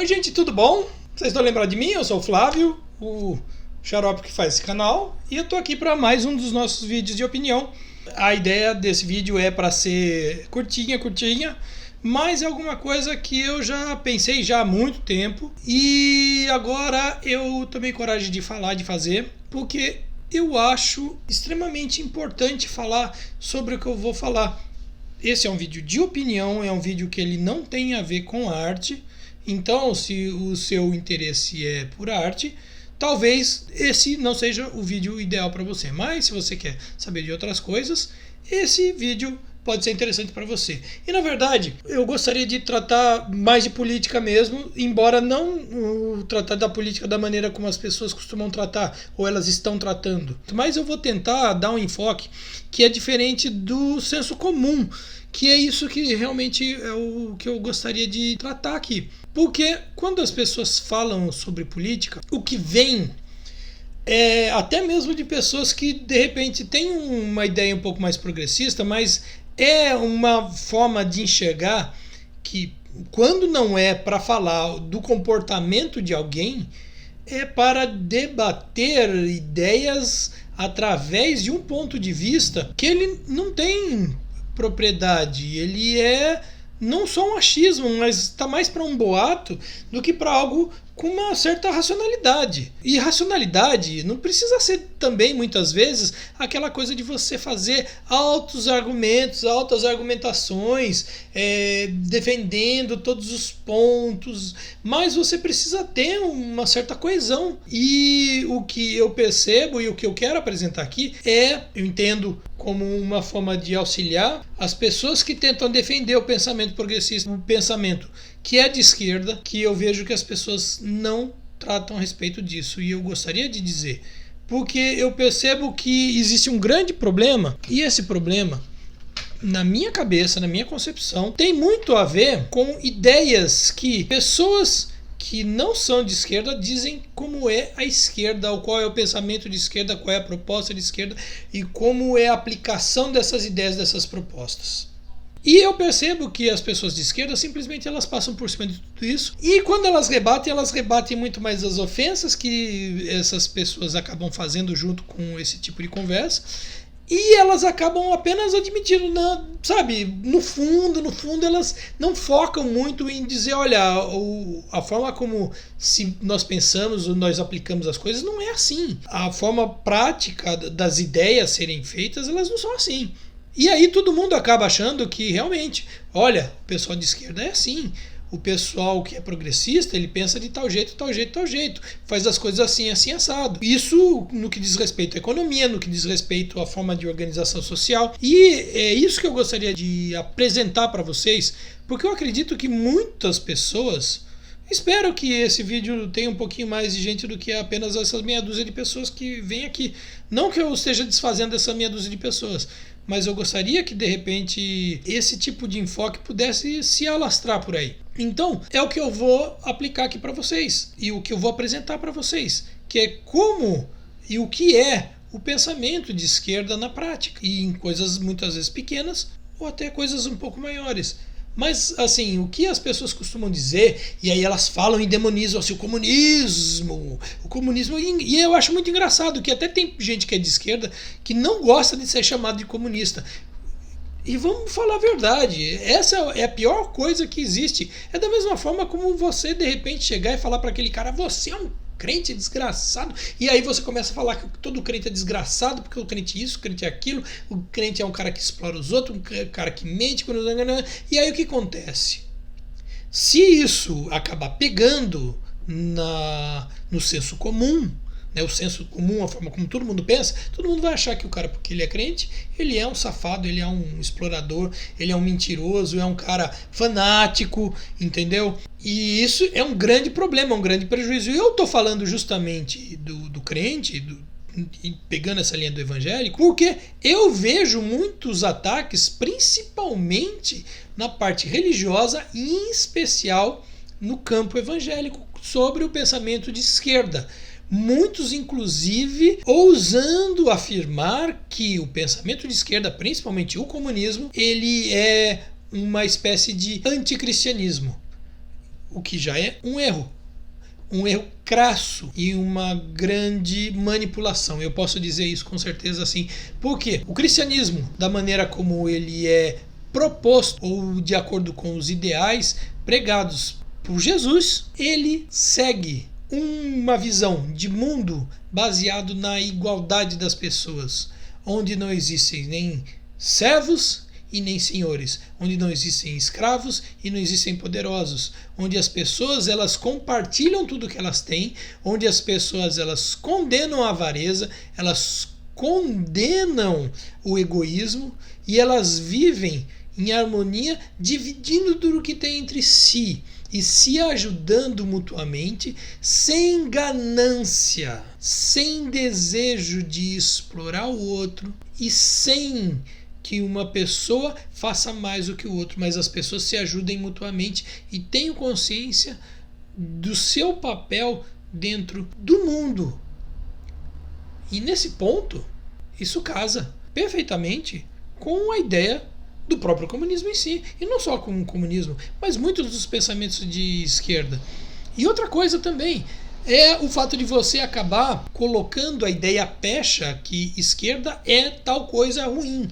Oi gente, tudo bom? Vocês estão lembrados de mim? Eu sou o Flávio, o xarope que faz esse canal, e eu tô aqui para mais um dos nossos vídeos de opinião. A ideia desse vídeo é para ser curtinha, mas é alguma coisa que eu já pensei já há muito tempo e agora eu tomei coragem de falar, de fazer, porque eu acho extremamente importante falar sobre o que eu vou falar. Esse é um vídeo de opinião, é um vídeo que ele não tem a ver com arte. Então, se o seu interesse é por arte, talvez esse não seja o vídeo ideal para você. Mas se você quer saber de outras coisas, esse vídeo pode ser interessante para você. E na verdade, eu gostaria de tratar mais de política mesmo, embora não tratar da política da maneira como as pessoas costumam tratar, ou elas estão tratando. Mas eu vou tentar dar um enfoque que é diferente do senso comum, que é isso que realmente é o que eu gostaria de tratar aqui. Porque quando as pessoas falam sobre política, o que vem é até mesmo de pessoas que de repente têm uma ideia um pouco mais progressista, mas é uma forma de enxergar que quando não é para falar do comportamento de alguém, é para debater ideias através de um ponto de vista que ele não tem propriedade, ele é não só um achismo, mas está mais para um boato do que para algo com uma certa racionalidade. E racionalidade não precisa ser também, muitas vezes, aquela coisa de você fazer altos argumentos, altas argumentações, defendendo todos os pontos, mas você precisa ter uma certa coesão. E o que eu percebo e o que eu quero apresentar aqui eu entendo como uma forma de auxiliar as pessoas que tentam defender o pensamento progressista, o pensamento que é de esquerda, que eu vejo que as pessoas não tratam a respeito disso. E eu gostaria de dizer, porque eu percebo que existe um grande problema, e esse problema, na minha cabeça, na minha concepção, tem muito a ver com ideias que pessoas que não são de esquerda dizem como é a esquerda, ou qual é o pensamento de esquerda, qual é a proposta de esquerda e como é a aplicação dessas ideias, dessas propostas. E eu percebo que as pessoas de esquerda simplesmente elas passam por cima de tudo isso, e quando elas rebatem muito mais as ofensas que essas pessoas acabam fazendo junto com esse tipo de conversa, e elas acabam apenas admitindo, no fundo elas não focam muito em dizer, olha, a forma como se nós pensamos ou nós aplicamos as coisas não é assim. A forma prática das ideias serem feitas, elas não são assim. E aí todo mundo acaba achando que realmente, olha, o pessoal de esquerda é assim. O pessoal que é progressista, ele pensa de tal jeito, faz as coisas assim, assim, assado. Isso no que diz respeito à economia, no que diz respeito à forma de organização social. E é isso que eu gostaria de apresentar para vocês, porque eu acredito que muitas pessoas... Espero que esse vídeo tenha um pouquinho mais de gente do que apenas essas meia dúzia de pessoas que vêm aqui. Não que eu esteja desfazendo essa meia dúzia de pessoas, mas eu gostaria que de repente esse tipo de enfoque pudesse se alastrar por aí. Então, é o que eu vou aplicar aqui para vocês e o que eu vou apresentar para vocês, que é como e o que é o pensamento de esquerda na prática, e em coisas muitas vezes pequenas ou até coisas um pouco maiores. Mas, assim, o que as pessoas costumam dizer, e aí elas falam e demonizam assim, o comunismo, e eu acho muito engraçado que até tem gente que é de esquerda que não gosta de ser chamado de comunista. E vamos falar a verdade, essa é a pior coisa que existe. É da mesma forma como você, de repente, chegar e falar para aquele cara, você é um crente desgraçado, e aí você começa a falar que todo crente é desgraçado, porque o crente é isso, o crente é aquilo, o crente é um cara que explora os outros, um cara que mente, e aí o que acontece? Se isso acabar pegando no senso comum, o senso comum, a forma como todo mundo pensa, todo mundo vai achar que o cara, porque ele é crente, ele é um safado, ele é um explorador, ele é um mentiroso, é um cara fanático, entendeu? E isso é um grande problema, um grande prejuízo. E eu estou falando justamente do crente, e pegando essa linha do evangélico, porque eu vejo muitos ataques, principalmente na parte religiosa, e em especial no campo evangélico, sobre o pensamento de esquerda. Muitos, inclusive, ousando afirmar que o pensamento de esquerda, principalmente o comunismo, ele é uma espécie de anticristianismo. o que já é um erro. Um erro crasso e uma grande manipulação. Eu posso dizer isso com certeza assim. Por quê? O cristianismo, da maneira como ele é proposto ou de acordo com os ideais pregados por Jesus, ele segue uma visão de mundo baseado na igualdade das pessoas, onde não existem nem servos e nem senhores, onde não existem escravos e não existem poderosos, onde as pessoas elas compartilham tudo que elas têm, onde as pessoas elas condenam a avareza, elas condenam o egoísmo e elas vivem em harmonia, dividindo tudo que tem entre si e se ajudando mutuamente, sem ganância, sem desejo de explorar o outro e sem que uma pessoa faça mais do que o outro, mas as pessoas se ajudem mutuamente e tenham consciência do seu papel dentro do mundo. E nesse ponto, isso casa perfeitamente com a ideia do próprio comunismo em si. E não só com o comunismo, mas muitos dos pensamentos de esquerda. E outra coisa também é o fato de você acabar colocando a ideia pecha que esquerda é tal coisa ruim.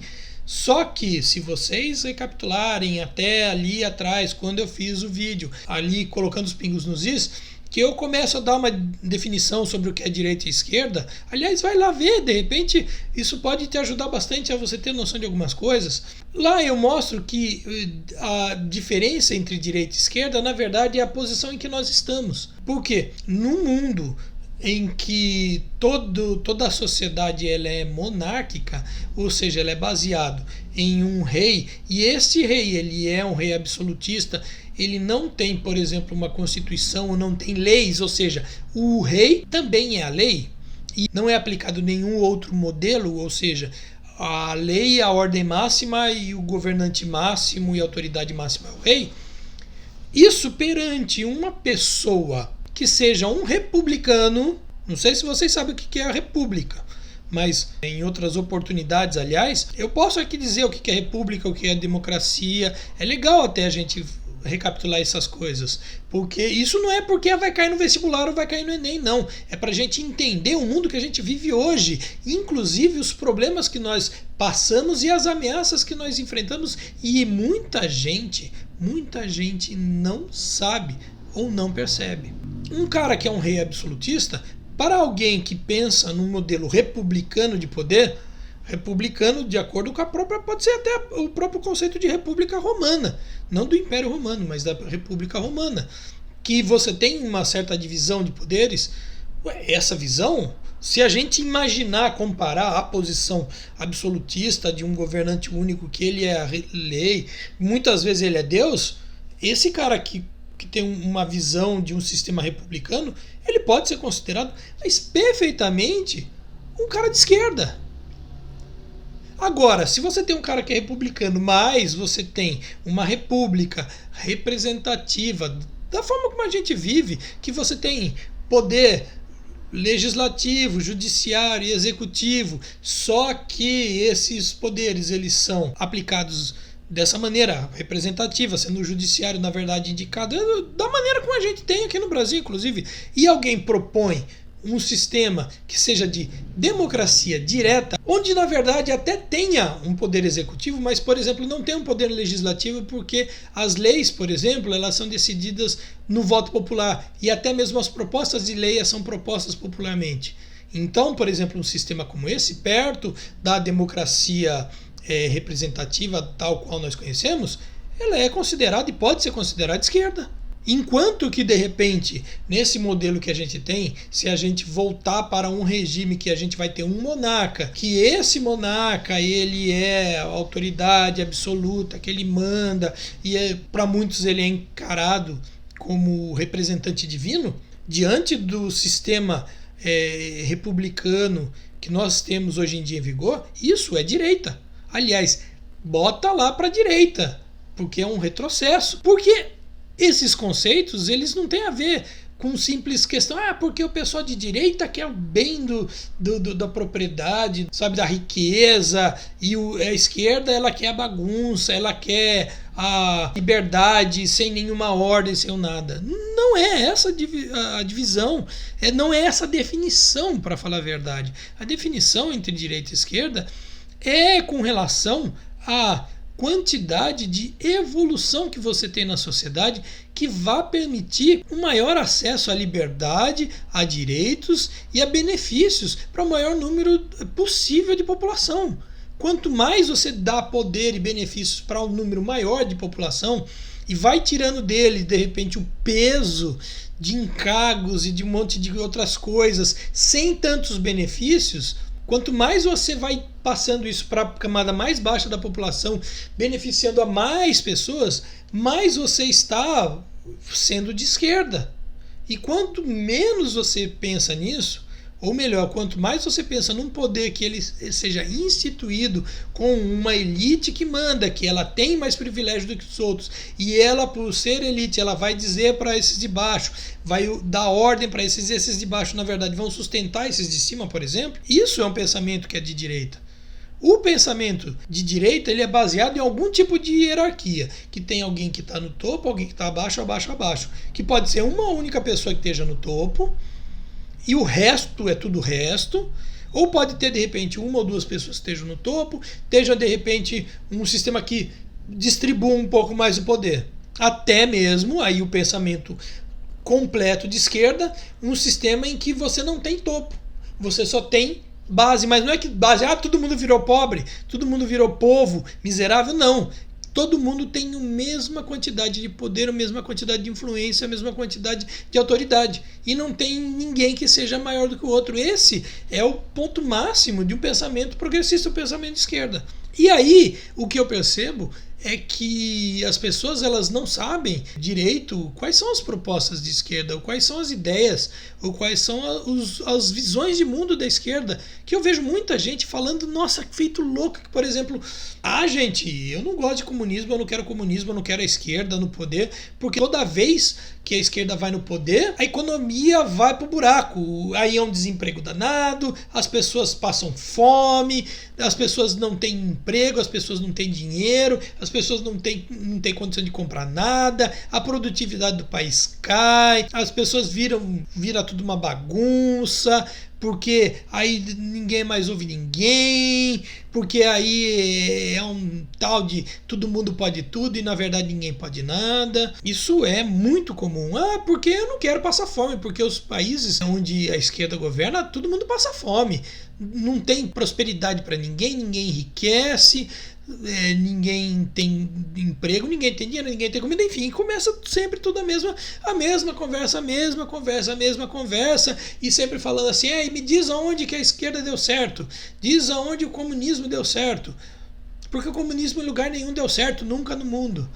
Só que se vocês recapitularem até ali atrás, quando eu fiz o vídeo, ali colocando os pingos nos is, que eu começo a dar uma definição sobre o que é direita e esquerda, aliás, vai lá ver, de repente isso pode te ajudar bastante a você ter noção de algumas coisas. Lá eu mostro que a diferença entre direita e esquerda, na verdade, é a posição em que nós estamos. Por quê? No mundo em que toda a sociedade ela é monárquica, ou seja, ela é baseado em um rei, e este rei ele é um rei absolutista, ele não tem, por exemplo, uma constituição ou não tem leis, ou seja, o rei também é a lei e não é aplicado nenhum outro modelo, ou seja, a lei, a ordem máxima e o governante máximo e a autoridade máxima é o rei. Isso perante uma pessoa que seja um republicano, não sei se vocês sabem o que é a república, mas em outras oportunidades, aliás, eu posso aqui dizer o que é república, o que é democracia. É legal até a gente recapitular essas coisas, porque isso não é porque vai cair no vestibular ou vai cair no Enem, não. É pra gente entender o mundo que a gente vive hoje, inclusive os problemas que nós passamos e as ameaças que nós enfrentamos, e muita gente não sabe ou não percebe. Um cara que é um rei absolutista, para alguém que pensa num modelo republicano de poder, republicano de acordo com a própria, pode ser até o próprio conceito de república romana, não do Império Romano, mas da República Romana, que você tem uma certa divisão de poderes. Essa visão, se a gente imaginar, comparar a posição absolutista de um governante único, que ele é a lei, muitas vezes ele é Deus, esse cara que tem uma visão de um sistema republicano, ele pode ser considerado, mas perfeitamente, um cara de esquerda. Agora, se você tem um cara que é republicano, mas você tem uma república representativa, da forma como a gente vive, que você tem poder legislativo, judiciário e executivo, só que esses poderes eles são aplicados dessa maneira representativa, sendo o judiciário, na verdade, indicado da maneira como a gente tem aqui no Brasil, inclusive, e alguém propõe um sistema que seja de democracia direta, onde na verdade até tenha um poder executivo, mas, por exemplo, não tem um poder legislativo, porque as leis, por exemplo, elas são decididas no voto popular, e até mesmo as propostas de lei são propostas popularmente. Então, por exemplo, um sistema como esse, perto da democracia representativa tal qual nós conhecemos, ela é considerada e pode ser considerada esquerda. Enquanto que, de repente, nesse modelo que a gente tem, se a gente voltar para um regime que a gente vai ter um monarca, que esse monarca ele é a autoridade absoluta, que ele manda, e para muitos ele é encarado como representante divino, diante do sistema republicano que nós temos hoje em dia em vigor, isso é direita. Aliás, bota lá para a direita, porque é um retrocesso. Porque esses conceitos eles não têm a ver com simples questão, porque o pessoal de direita quer o bem da propriedade, sabe, da riqueza, e a esquerda ela quer a bagunça, ela quer a liberdade sem nenhuma ordem, sem nada. Não é essa a divisão, não é essa a definição, para falar a verdade. A definição entre direita e esquerda é com relação a quantidade de evolução que você tem na sociedade que vá permitir um maior acesso à liberdade, a direitos e a benefícios para o maior número possível de população. Quanto mais você dá poder e benefícios para um número maior de população e vai tirando dele, de repente, o peso de encargos e de um monte de outras coisas sem tantos benefícios, quanto mais você vai passando isso para a camada mais baixa da população, beneficiando a mais pessoas, mais você está sendo de esquerda. E quanto menos você pensa nisso, ou melhor, quanto mais você pensa num poder que ele seja instituído com uma elite que manda, que ela tem mais privilégio do que os outros, e ela, por ser elite, ela vai dizer para esses de baixo, vai dar ordem para esses de baixo, na verdade, vão sustentar esses de cima, por exemplo. Isso é um pensamento que é de direita. O pensamento de direita ele é baseado em algum tipo de hierarquia, que tem alguém que está no topo, alguém que está abaixo, abaixo, abaixo, que pode ser uma única pessoa que esteja no topo, e o resto é tudo resto, ou pode ter de repente uma ou duas pessoas que estejam no topo, esteja de repente um sistema que distribua um pouco mais o poder. Até mesmo aí o pensamento completo de esquerda, um sistema em que você não tem topo, você só tem base, mas não é que base, todo mundo virou pobre, todo mundo virou povo, miserável, não. Todo mundo tem a mesma quantidade de poder, a mesma quantidade de influência, a mesma quantidade de autoridade. E não tem ninguém que seja maior do que o outro. Esse é o ponto máximo de um pensamento progressista, um pensamento de esquerda. E aí, o que eu percebo é que as pessoas elas não sabem direito quais são as propostas de esquerda, ou quais são as ideias, ou quais são as visões de mundo da esquerda, que eu vejo muita gente falando, nossa, que feito louco, que por exemplo, gente, eu não gosto de comunismo, eu não quero a esquerda no poder, porque toda vez que a esquerda vai no poder, a economia vai pro buraco, aí é um desemprego danado, as pessoas passam fome, as pessoas não têm emprego, as pessoas não têm dinheiro, as pessoas não têm condição de comprar nada, a produtividade do país cai, as pessoas vira tudo uma bagunça, porque aí ninguém mais ouve ninguém, porque aí é um tal de todo mundo pode tudo e na verdade ninguém pode nada. Isso é muito comum. Porque eu não quero passar fome, porque os países onde a esquerda governa, todo mundo passa fome. Não tem prosperidade para ninguém, ninguém enriquece, ninguém tem emprego, ninguém tem dinheiro, ninguém tem comida, enfim, começa sempre tudo a mesma conversa, e sempre falando assim, me diz aonde que a esquerda deu certo, diz aonde o comunismo deu certo, porque o comunismo em lugar nenhum deu certo, nunca no mundo.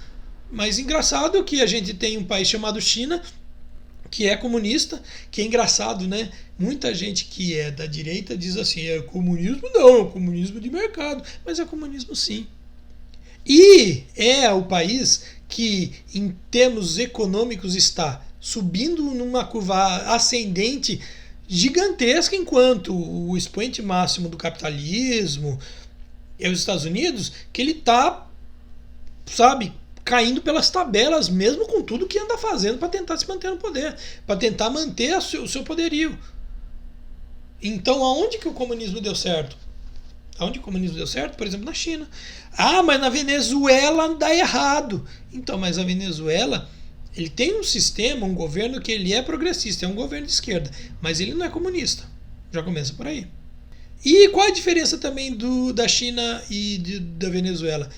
Mas engraçado que a gente tem um país chamado China, que é comunista, que é engraçado, né? Muita gente que é da direita diz assim, comunismo não, é comunismo de mercado, mas é comunismo sim. E é o país que, em termos econômicos, está subindo numa curva ascendente gigantesca, enquanto o expoente máximo do capitalismo é os Estados Unidos, que ele está, caindo pelas tabelas, mesmo com tudo que anda fazendo para tentar se manter no poder, para tentar manter o seu poderio. Então, aonde que o comunismo deu certo? Aonde o comunismo deu certo? Por exemplo, na China. Mas na Venezuela dá errado. Então, mas a Venezuela, ele tem um sistema, um governo que ele é progressista, é um governo de esquerda, mas ele não é comunista. Já começa por aí. E qual a diferença também da China e da Venezuela?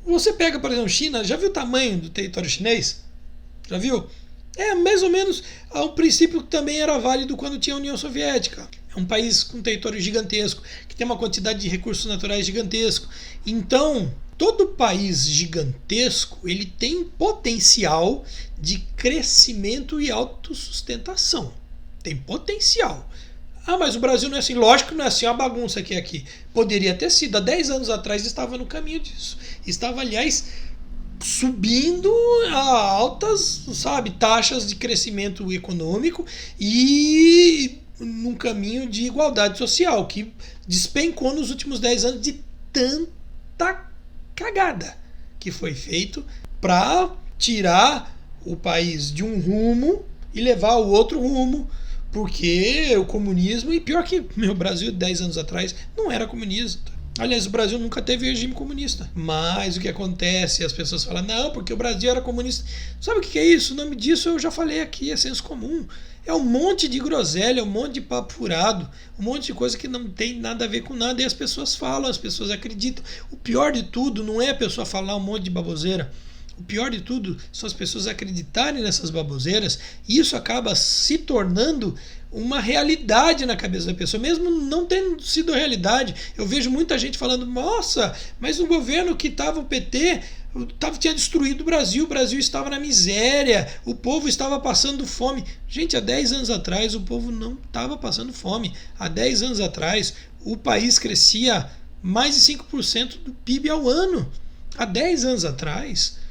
Você pega, por exemplo, China, já viu o tamanho do território chinês? Já viu? Mais ou menos o princípio que também era válido quando tinha a União Soviética. É um país com território gigantesco, que tem uma quantidade de recursos naturais gigantesco. Então, todo país gigantesco, ele tem potencial de crescimento e autossustentação. Tem potencial. Mas o Brasil não é assim. Lógico que não é assim, uma bagunça que é aqui. Poderia ter sido. Há 10 anos atrás estava no caminho disso. Estava, aliás, subindo a altas, sabe, taxas de crescimento econômico e num caminho de igualdade social, que despencou nos últimos 10 anos de tanta cagada que foi feito para tirar o país de um rumo e levar o outro rumo, porque o comunismo, e pior que o Brasil 10 anos atrás não era comunista. Aliás, o Brasil nunca teve regime comunista. Mas o que acontece? As pessoas falam, não, porque o Brasil era comunista. Sabe o que é isso? O nome disso eu já falei aqui, é senso comum. É um monte de groselha, um monte de papo furado, um monte de coisa que não tem nada a ver com nada. E as pessoas falam, as pessoas acreditam. O pior de tudo não é a pessoa falar um monte de baboseira. O pior de tudo são as pessoas acreditarem nessas baboseiras, e isso acaba se tornando uma realidade na cabeça da pessoa, mesmo não tendo sido realidade. Eu vejo muita gente falando, nossa, mas no governo que estava o PT tinha destruído o Brasil estava na miséria, o povo estava passando fome. Gente, há 10 anos atrás o povo não estava passando fome. Há 10 anos atrás o país crescia mais de 5% do PIB ao ano. Há 10 anos atrás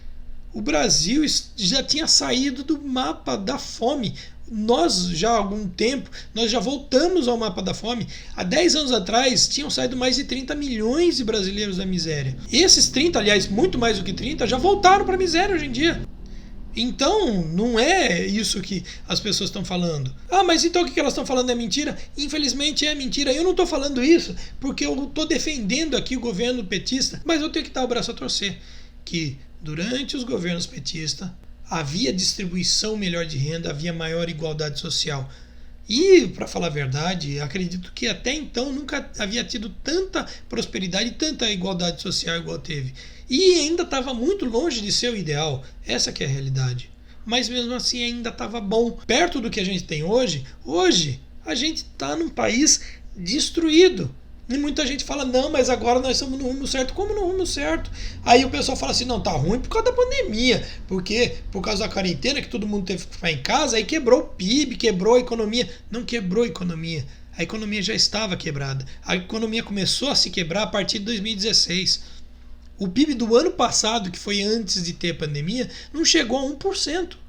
o Brasil já tinha saído do mapa da fome. Nós já há algum tempo, nós já voltamos ao mapa da fome. Há 10 anos atrás tinham saído mais de 30 milhões de brasileiros da miséria. Esses 30, aliás, muito mais do que 30, já voltaram para a miséria hoje em dia. Então, não é isso que as pessoas estão falando. Ah, mas então o que elas estão falando é mentira? Infelizmente é mentira. Eu não estou falando isso porque eu estou defendendo aqui o governo petista, mas eu tenho que dar o braço a torcer. Que durante os governos petistas havia distribuição melhor de renda, havia maior igualdade social. E, para falar a verdade, acredito que até então nunca havia tido tanta prosperidade e tanta igualdade social igual teve. E ainda estava muito longe de ser o ideal. Essa que é a realidade. Mas mesmo assim ainda estava bom. Perto do que a gente tem hoje, a gente está num país destruído. E muita gente fala, não, mas agora nós estamos no rumo certo. Como no rumo certo? Aí o pessoal fala assim, não, tá ruim por causa da pandemia. Porque por causa da quarentena, que todo mundo teve que ficar em casa, aí quebrou o PIB, quebrou a economia. Não quebrou a economia. A economia já estava quebrada. A economia começou a se quebrar a partir de 2016. O PIB do ano passado, que foi antes de ter a pandemia, não chegou a 1%.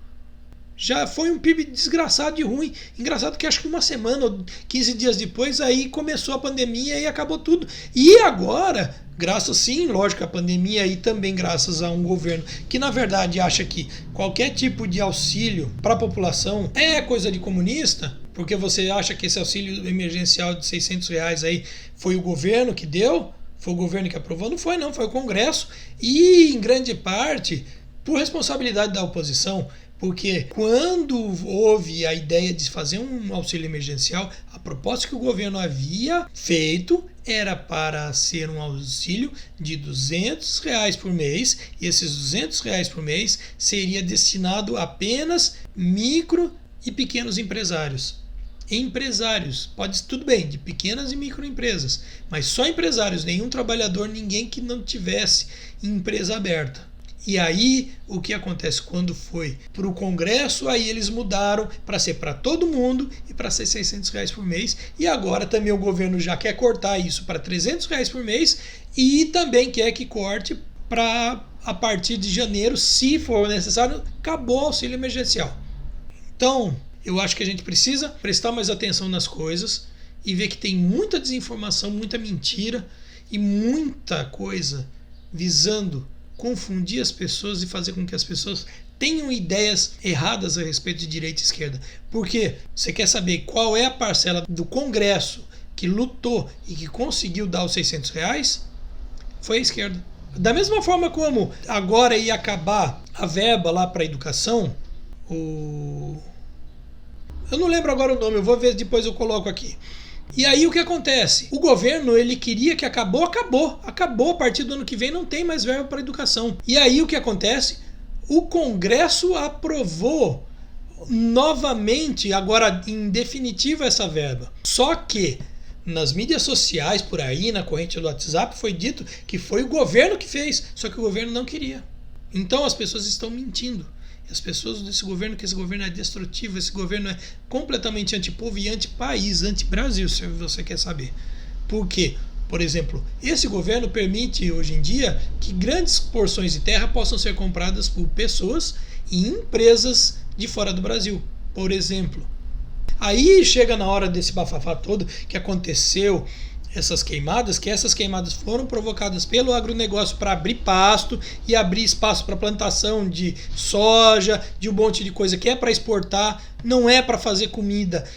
Já foi um PIB desgraçado e ruim. Engraçado que acho que uma semana ou 15 dias depois aí começou a pandemia e acabou tudo. E agora, graças sim, lógico, a pandemia e também graças a um governo que na verdade acha que qualquer tipo de auxílio para a população é coisa de comunista, porque você acha que esse auxílio emergencial de R$600 aí foi o governo que deu, foi o governo que aprovou, não foi não, foi o Congresso e em grande parte por responsabilidade da oposição. Porque quando houve a ideia de fazer um auxílio emergencial, a proposta que o governo havia feito era para ser um auxílio de R$200 por mês, e esses R$200 por mês seria destinado apenas micro e pequenos empresários. Empresários, pode tudo bem, de pequenas e microempresas, mas só empresários, nenhum trabalhador, ninguém que não tivesse empresa aberta. E aí, o que acontece quando foi para o Congresso, aí eles mudaram para ser para todo mundo e para ser R$600 por mês. E agora também o governo já quer cortar isso para R$300 por mês e também quer que corte para a partir de janeiro, se for necessário, acabou o auxílio emergencial. Então, eu acho que a gente precisa prestar mais atenção nas coisas e ver que tem muita desinformação, muita mentira e muita coisa visando confundir as pessoas e fazer com que as pessoas tenham ideias erradas a respeito de direita e esquerda. Porque você quer saber qual é a parcela do Congresso que lutou e que conseguiu dar os R$600? Foi a esquerda. Da mesma forma como agora ia acabar a verba lá para a educação, eu não lembro agora o nome, eu vou ver, depois eu coloco aqui. E aí o que acontece? O governo ele queria que acabou, a partir do ano que vem não tem mais verba para educação. E aí o que acontece? O Congresso aprovou novamente, agora em definitivo, essa verba. Só que nas mídias sociais, por aí, na corrente do WhatsApp, foi dito que foi o governo que fez, só que o governo não queria. Então as pessoas estão mentindo. As pessoas desse governo, que esse governo é destrutivo, esse governo é completamente antipovo e antipaís, anti-Brasil, se você quer saber. Por quê? Por exemplo, esse governo permite hoje em dia que grandes porções de terra possam ser compradas por pessoas e empresas de fora do Brasil, por exemplo. Aí chega na hora desse bafafá todo que aconteceu essas queimadas, que essas queimadas foram provocadas pelo agronegócio para abrir pasto e abrir espaço para plantação de soja, de um monte de coisa que é para exportar, não é para fazer comida,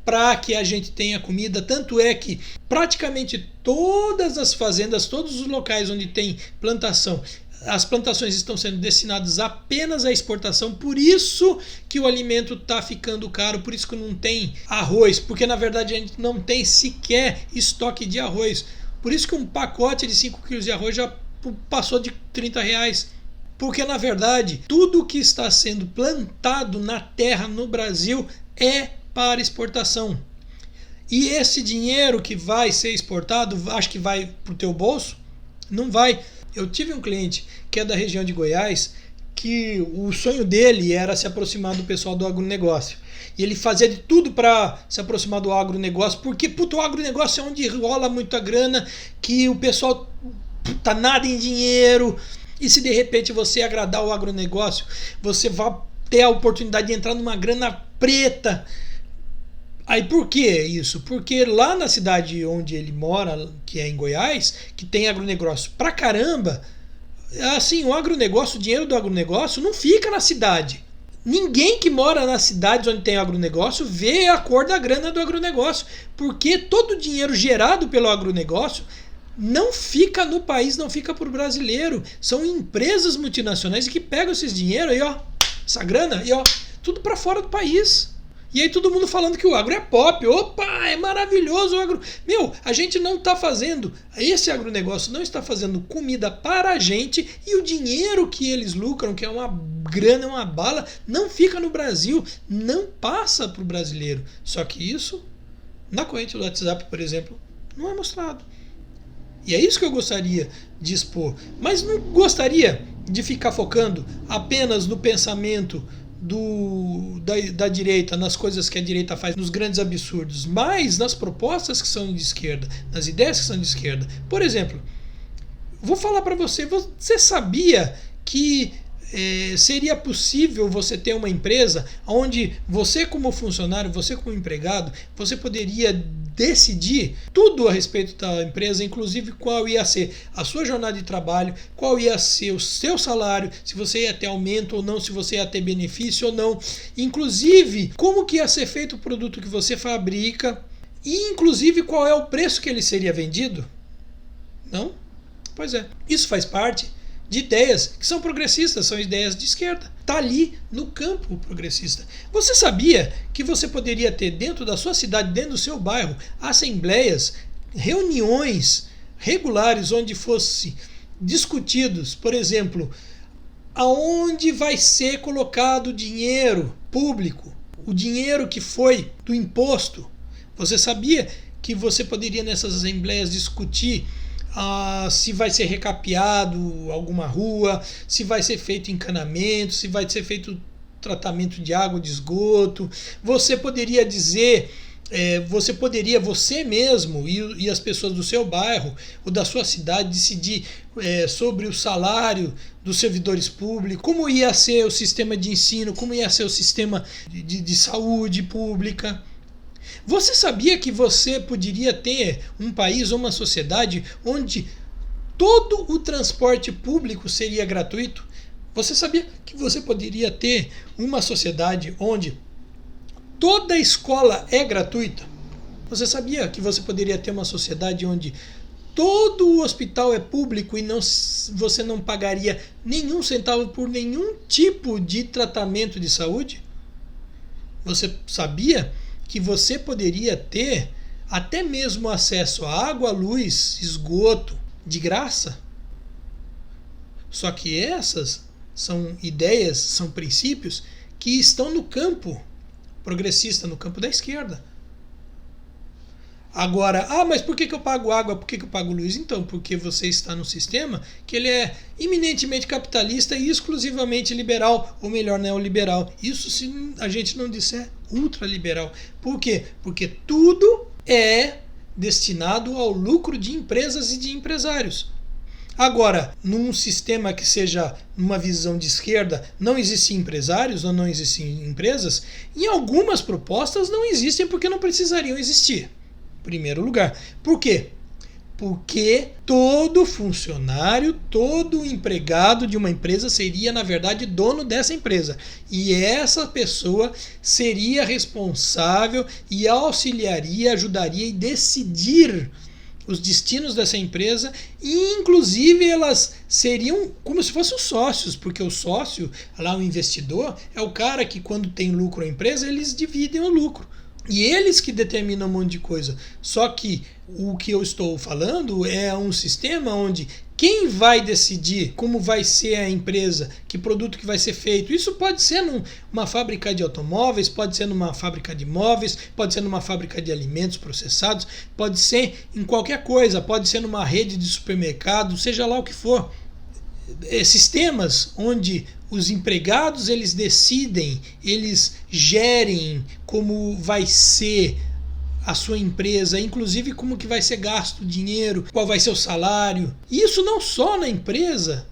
para que a gente tenha comida. Tanto é que praticamente todas as fazendas, todos os locais onde tem plantação, as plantações estão sendo destinadas apenas à exportação, por isso que o alimento está ficando caro, por isso que não tem arroz, porque na verdade a gente não tem sequer estoque de arroz, por isso que um pacote de 5 quilos de arroz já passou de R$30, porque na verdade tudo que está sendo plantado na terra no Brasil é para exportação. E esse dinheiro que vai ser exportado, acho que vai para o teu bolso? Não vai. Eu tive um cliente que é da região de Goiás, que o sonho dele era se aproximar do pessoal do agronegócio. E ele fazia de tudo para se aproximar do agronegócio, porque o agronegócio é onde rola muita grana, que o pessoal tá nada em dinheiro. E se de repente você agradar o agronegócio, você vai ter a oportunidade de entrar numa grana preta. Aí por que isso? Porque lá na cidade onde ele mora, que é em Goiás, que tem agronegócio pra caramba, assim, o agronegócio, o dinheiro do agronegócio não fica na cidade. Ninguém que mora nas cidades onde tem agronegócio vê a cor da grana do agronegócio, porque todo o dinheiro gerado pelo agronegócio não fica no país, não fica para o brasileiro. São empresas multinacionais que pegam esses dinheiro aí, ó, essa grana aí, ó, tudo para fora do país. E aí todo mundo falando que o agro é pop. Opa, é maravilhoso o agro. Meu, a gente não está fazendo, esse agronegócio não está fazendo comida para a gente, e o dinheiro que eles lucram, que é uma grana, é uma bala, não fica no Brasil, não passa para o brasileiro. Só que isso, na corrente do WhatsApp, por exemplo, não é mostrado. E é isso que eu gostaria de expor. Mas não gostaria de ficar focando apenas no pensamento da direita, nas coisas que a direita faz, nos grandes absurdos, mas nas propostas que são de esquerda, nas ideias que são de esquerda. Por exemplo, vou falar para você, você sabia que seria possível você ter uma empresa onde você como funcionário, você como empregado, você poderia decidir tudo a respeito da empresa, inclusive qual ia ser a sua jornada de trabalho, qual ia ser o seu salário, se você ia ter aumento ou não, se você ia ter benefício ou não, inclusive como que ia ser feito o produto que você fabrica e inclusive qual é o preço que ele seria vendido? Não? Pois é, isso faz parte de ideias que são progressistas, são ideias de esquerda. Está ali no campo progressista. Você sabia que você poderia ter dentro da sua cidade, dentro do seu bairro, assembleias, reuniões regulares onde fosse discutidos, por exemplo, aonde vai ser colocado o dinheiro público, o dinheiro que foi do imposto? Você sabia que você poderia nessas assembleias discutir se vai ser recapeado alguma rua, se vai ser feito encanamento, se vai ser feito tratamento de água, de esgoto? Você poderia dizer, você mesmo e as pessoas do seu bairro ou da sua cidade decidir sobre o salário dos servidores públicos, como ia ser o sistema de ensino, como ia ser o sistema de saúde pública. Você sabia que você poderia ter um país ou uma sociedade onde todo o transporte público seria gratuito? Você sabia que você poderia ter uma sociedade onde toda a escola é gratuita? Você sabia que você poderia ter uma sociedade onde todo o hospital é público e você não pagaria nenhum centavo por nenhum tipo de tratamento de saúde? Você sabia que você poderia ter até mesmo acesso a água, luz, esgoto de graça? Só que essas são ideias, são princípios que estão no campo progressista, no campo da esquerda. Agora, mas por que eu pago água, por que eu pago luz? Então, porque você está num sistema que ele é eminentemente capitalista e exclusivamente liberal, ou melhor, neoliberal. Isso se a gente não disser ultraliberal. Por quê? Porque tudo é destinado ao lucro de empresas e de empresários. Agora, num sistema que seja numa visão de esquerda, não existem empresários ou não existem empresas, em algumas propostas não existem porque não precisariam existir. Em primeiro lugar. Por quê? Porque todo funcionário, todo empregado de uma empresa seria, na verdade, dono dessa empresa. E essa pessoa seria responsável e auxiliaria, ajudaria e decidir os destinos dessa empresa e, inclusive, elas seriam como se fossem os sócios, porque o sócio, lá o investidor, é o cara que, quando tem lucro a empresa, eles dividem o lucro. E eles que determinam um monte de coisa. Só que o que eu estou falando é um sistema onde quem vai decidir como vai ser a empresa, que produto que vai ser feito, isso pode ser numa fábrica de automóveis, pode ser numa fábrica de móveis, pode ser numa fábrica de alimentos processados, pode ser em qualquer coisa, pode ser numa rede de supermercado, seja lá o que for. Sistemas onde os empregados eles decidem, eles gerem como vai ser a sua empresa, inclusive como que vai ser gasto o dinheiro, qual vai ser o salário. Isso não só na empresa,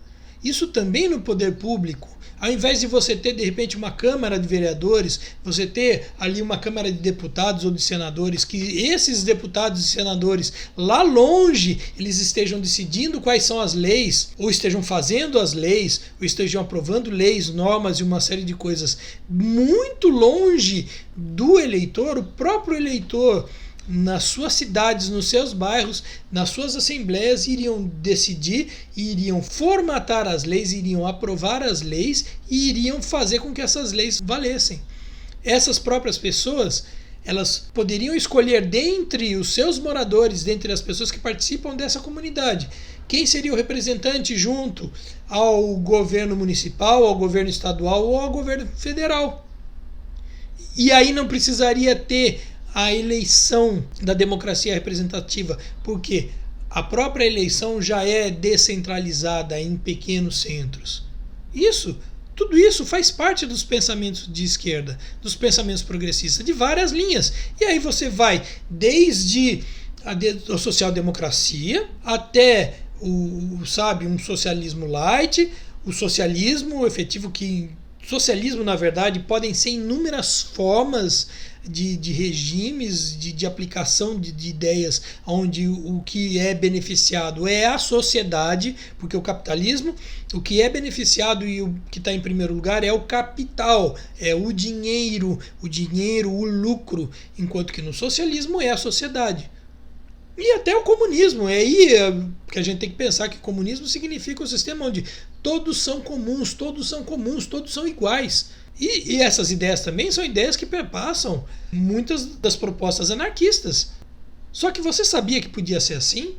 isso também no poder público. Ao invés de você ter, de repente, uma Câmara de Vereadores, você ter ali uma Câmara de Deputados ou de Senadores, que esses deputados e senadores, lá longe, eles estejam decidindo quais são as leis, ou estejam fazendo as leis, ou estejam aprovando leis, normas e uma série de coisas muito longe do eleitor, o próprio eleitor, nas suas cidades, nos seus bairros, nas suas assembleias, iriam decidir, iriam formatar as leis, iriam aprovar as leis e iriam fazer com que essas leis valessem. Essas próprias pessoas, elas poderiam escolher dentre os seus moradores, dentre as pessoas que participam dessa comunidade, quem seria o representante junto ao governo municipal, ao governo estadual ou ao governo federal. E aí não precisaria ter a eleição da democracia representativa, porque a própria eleição já é descentralizada em pequenos centros. Tudo isso faz parte dos pensamentos de esquerda, dos pensamentos progressistas, de várias linhas. E aí você vai desde a social-democracia até um socialismo light, o socialismo efetivo que... Socialismo, na verdade, podem ser inúmeras formas de regimes, de aplicação de ideias, onde o que é beneficiado é a sociedade, porque o capitalismo, o que é beneficiado e o que está em primeiro lugar é o capital, é o dinheiro, o lucro, enquanto que no socialismo é a sociedade. E até o comunismo, é aí que a gente tem que pensar que comunismo significa um sistema onde todos são comuns, todos são iguais. E essas ideias também são ideias que perpassam muitas das propostas anarquistas. Só que você sabia que podia ser assim?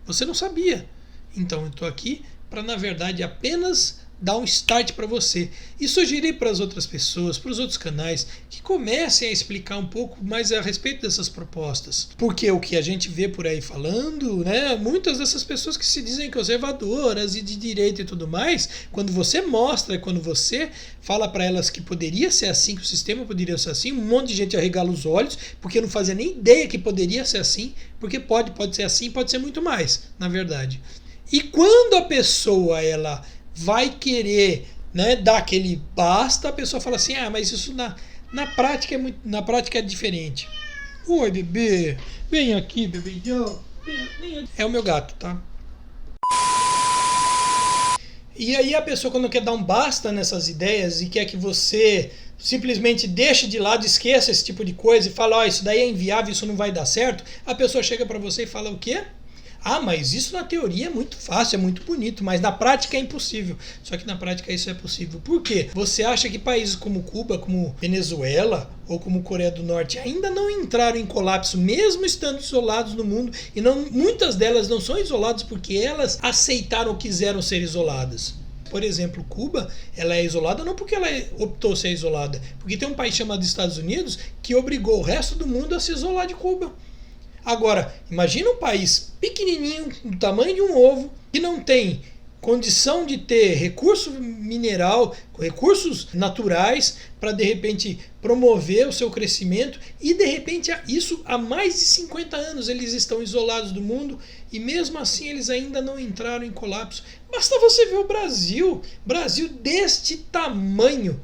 Você não sabia. Então eu estou aqui para, na verdade, apenas dar um start para você e sugerir para as outras pessoas, para os outros canais, que comecem a explicar um pouco mais a respeito dessas propostas. Porque o que a gente vê por aí falando, né, muitas dessas pessoas que se dizem conservadoras e de direita e tudo mais, quando você mostra, quando você fala para elas que poderia ser assim, que o sistema poderia ser assim, um monte de gente arregala os olhos, porque não fazia nem ideia que poderia ser assim, porque pode ser assim, pode ser muito mais, na verdade. E quando a pessoa, ela vai querer, né, dar aquele basta, a pessoa fala assim, mas isso na prática é diferente. Oi, bebê, vem aqui, bebêzão. É o meu gato, tá? E aí a pessoa, quando quer dar um basta nessas ideias e quer que você simplesmente deixe de lado, esqueça esse tipo de coisa e fala, isso daí é inviável, isso não vai dar certo, a pessoa chega para você e fala o quê? Mas isso na teoria é muito fácil, é muito bonito, mas na prática é impossível. Só que na prática isso é possível. Por quê? Você acha que países como Cuba, como Venezuela ou como Coreia do Norte ainda não entraram em colapso, mesmo estando isolados no mundo? E muitas delas não são isoladas porque elas aceitaram ou quiseram ser isoladas. Por exemplo, Cuba, ela é isolada não porque ela optou ser isolada, porque tem um país chamado Estados Unidos que obrigou o resto do mundo a se isolar de Cuba. Agora, imagina um país pequenininho, do tamanho de um ovo, que não tem condição de ter recurso mineral, recursos naturais para de repente promover o seu crescimento e de repente isso há mais de 50 anos eles estão isolados do mundo e mesmo assim eles ainda não entraram em colapso. Basta você ver o Brasil deste tamanho,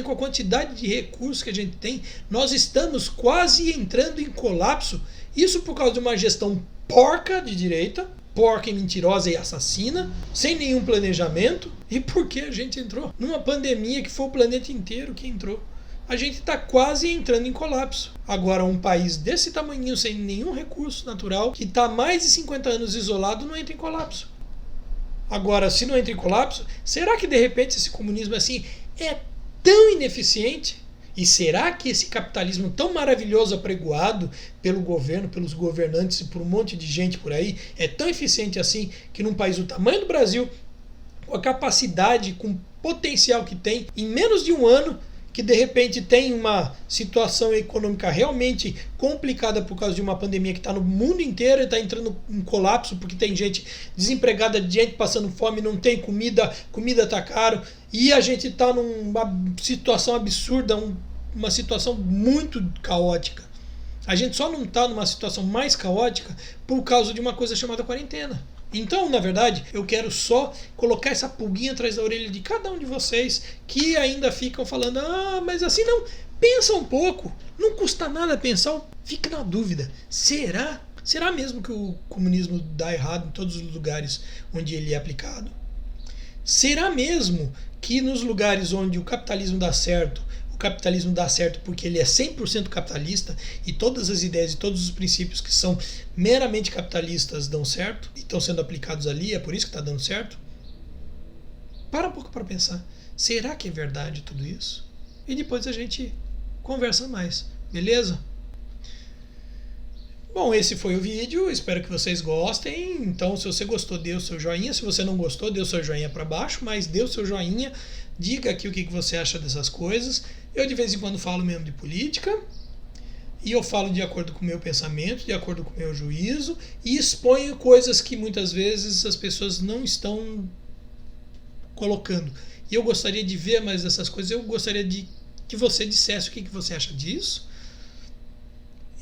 com a quantidade de recursos que a gente tem, nós estamos quase entrando em colapso. Isso por causa de uma gestão porca de direita, porca e mentirosa e assassina, sem nenhum planejamento. E por que a gente entrou numa pandemia que foi o planeta inteiro que entrou? A gente está quase entrando em colapso. Agora, um país desse tamanho, sem nenhum recurso natural, que está mais de 50 anos isolado, não entra em colapso. Agora, se não entra em colapso, será que de repente esse comunismo assim é tão ineficiente? E será que esse capitalismo tão maravilhoso apregoado pelo governo, pelos governantes e por um monte de gente por aí, é tão eficiente assim que num país do tamanho do Brasil, com a capacidade, com o potencial que tem, em menos de um ano, que de repente tem uma situação econômica realmente complicada por causa de uma pandemia que está no mundo inteiro e está entrando em colapso porque tem gente desempregada, gente passando fome, não tem comida, comida está caro e a gente está numa situação absurda, uma situação muito caótica. A gente só não está numa situação mais caótica por causa de uma coisa chamada quarentena. Então, na verdade, eu quero só colocar essa pulguinha atrás da orelha de cada um de vocês que ainda ficam falando, mas assim não, pensa um pouco, não custa nada pensar, fica na dúvida, será mesmo que o comunismo dá errado em todos os lugares onde ele é aplicado? Será mesmo que nos lugares onde o capitalismo dá certo porque ele é 100% capitalista e todas as ideias e todos os princípios que são meramente capitalistas dão certo e estão sendo aplicados ali, é por isso que está dando certo? Para um pouco para pensar, será que é verdade tudo isso? E depois a gente conversa mais, beleza? Bom, esse foi o vídeo, espero que vocês gostem. Então, se você gostou, dê o seu joinha. Se você não gostou, dê o seu joinha para baixo, mas dê o seu joinha, diga aqui o que você acha dessas coisas. Eu de vez em quando falo mesmo de política, e eu falo de acordo com o meu pensamento, de acordo com o meu juízo, e exponho coisas que muitas vezes as pessoas não estão colocando. E eu gostaria de ver mais dessas coisas, eu gostaria de que você dissesse o que você acha disso.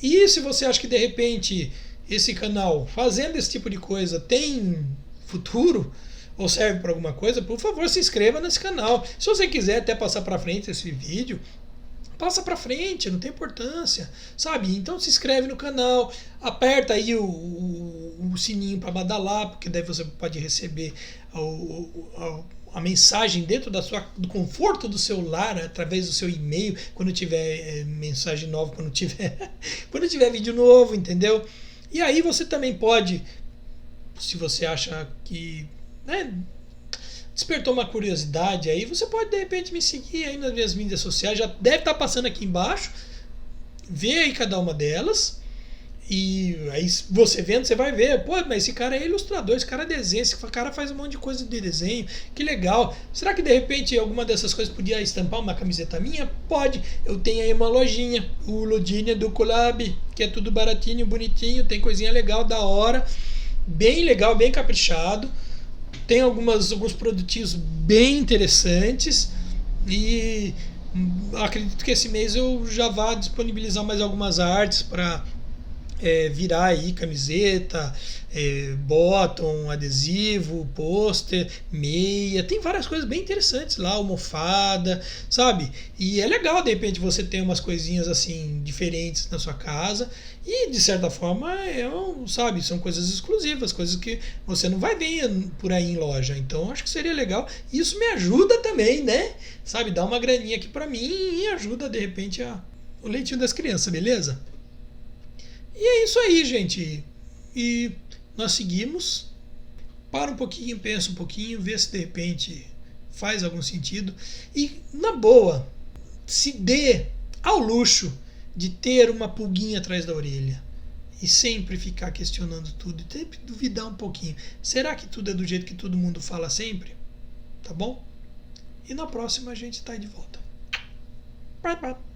E se você acha que de repente esse canal, fazendo esse tipo de coisa, tem futuro ou serve para alguma coisa, por favor, se inscreva nesse canal. Se você quiser até passar para frente esse vídeo, passa para frente, não tem importância, sabe? Então se inscreve no canal, aperta aí o sininho para badalar, porque daí você pode receber a mensagem dentro do conforto do seu lar, através do seu e-mail, quando tiver mensagem nova, quando tiver vídeo novo, entendeu? E aí você também pode, se você acha que despertou uma curiosidade aí, você pode de repente me seguir aí nas minhas mídias sociais, já deve estar passando aqui embaixo, vê aí cada uma delas, e aí você vendo, você vai ver, mas esse cara é ilustrador, esse cara desenha, esse cara faz um monte de coisa de desenho, que legal, será que de repente alguma dessas coisas podia estampar uma camiseta minha? Pode, eu tenho aí uma lojinha, o Lojinha do Collab, que é tudo baratinho, bonitinho, tem coisinha legal, da hora, bem legal, bem caprichado, tem alguns produtinhos bem interessantes e acredito que esse mês eu já vá disponibilizar mais algumas artes para virar aí camiseta, bottom, adesivo, pôster, meia, tem várias coisas bem interessantes lá, almofada, sabe? E é legal de repente você ter umas coisinhas assim diferentes na sua casa e de certa forma sabe, são coisas exclusivas, coisas que você não vai ver por aí em loja, então acho que seria legal, e isso me ajuda também, né? Sabe, dá uma graninha aqui pra mim e ajuda de repente o leitinho das crianças, beleza? E é isso aí, gente. E nós seguimos. Para um pouquinho, pensa um pouquinho, vê se de repente faz algum sentido. E, na boa, se dê ao luxo de ter uma pulguinha atrás da orelha. E sempre ficar questionando tudo. E sempre duvidar um pouquinho. Será que tudo é do jeito que todo mundo fala sempre? Tá bom? E na próxima a gente tá aí de volta. Bye, bye.